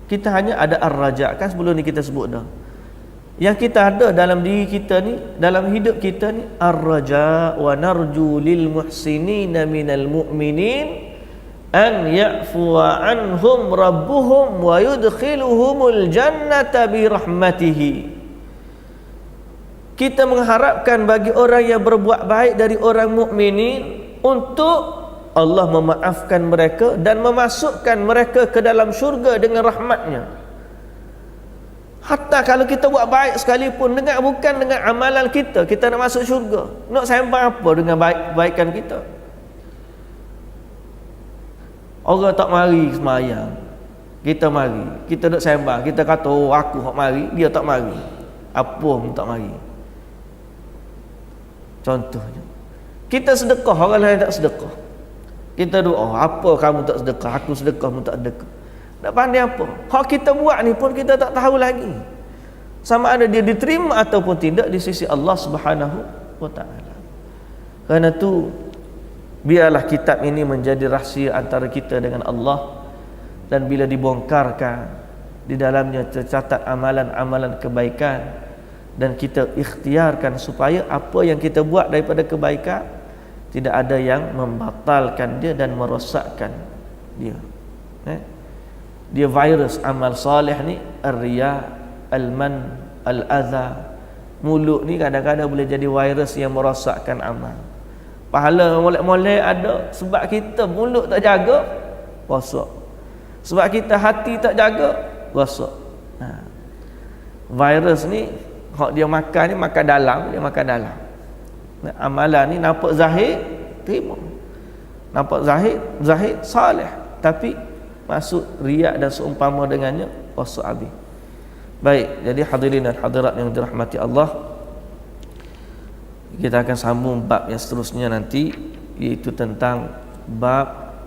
Kita hanya ada ar-raja, kan sebelum ni kita sebut dah. Yang kita ada dalam diri kita ni, dalam hidup kita ni, ar-raja wa narju lil muhsinina minal mu'minin an ya'fuwa anhum rabbuhum wa yudkhiluhumul jannata bi rahmatihi. Kita mengharapkan bagi orang yang berbuat baik dari orang mukminin untuk Allah memaafkan mereka dan memasukkan mereka ke dalam syurga dengan rahmatnya. Hatta kalau kita buat baik sekalipun, bukan dengan amalan kita, kita nak masuk syurga. Nak sembang apa dengan baikan kita? Orang tak mari semayang, kita mari. Kita nak sembang, kita kata, oh aku hak mari, dia tak mari. Apa pun tak mari. Contohnya, kita sedekah, orang lain tak sedekah. Kita doa, apa kamu tak sedekah, aku sedekah, kamu tak sedekah. Tak pandai apa. Hak kita buat ni pun kita tak tahu lagi. Sama ada dia diterima ataupun tidak di sisi Allah Subhanahu wa taala. Kerana tu biarlah kitab ini menjadi rahsia antara kita dengan Allah, dan bila dibongkarkan di dalamnya tercatat amalan-amalan kebaikan, dan kita ikhtiarkan supaya apa yang kita buat daripada kebaikan tidak ada yang membatalkan dia dan merosakkan dia. Dia virus amal soleh ni, ar-riya, al-man, al-adha. Mulut ni kadang-kadang boleh jadi virus yang merosakkan amal. Pahala molek-molek ada sebab kita mulut tak jaga, rosak. Sebab kita hati tak jaga, rosak. Virus ni hak dia makan ni, makan dalam, dia makan dalam. Amalan ni nampak zahir, terima. Nampak zahir salih, tapi masuk riak dan seumpama dengannya, rosak habis. Baik, jadi hadirin dan hadirat yang dirahmati Allah, kita akan sambung bab yang seterusnya nanti, iaitu tentang bab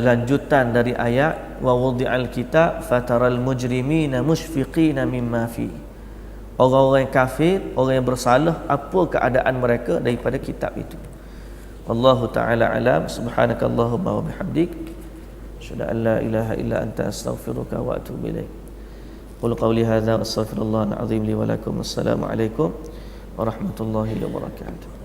lanjutan dari ayat wa wudi'al kitab fataral mujrimina mushfiqina mimma fi. Orang-orang kafir, orang yang bersalah, apa keadaan mereka daripada kitab itu. Wallahu ta'ala alam. Subhanakallahumma wa bihamdik, asyhadu an la ilaha illa anta astaghfiruka wa atubu ilaik. Qul qawli hadza wa astaghfirullahal azim li wa lakum. Assalamu alaikum warahmatullahi wabarakatuh.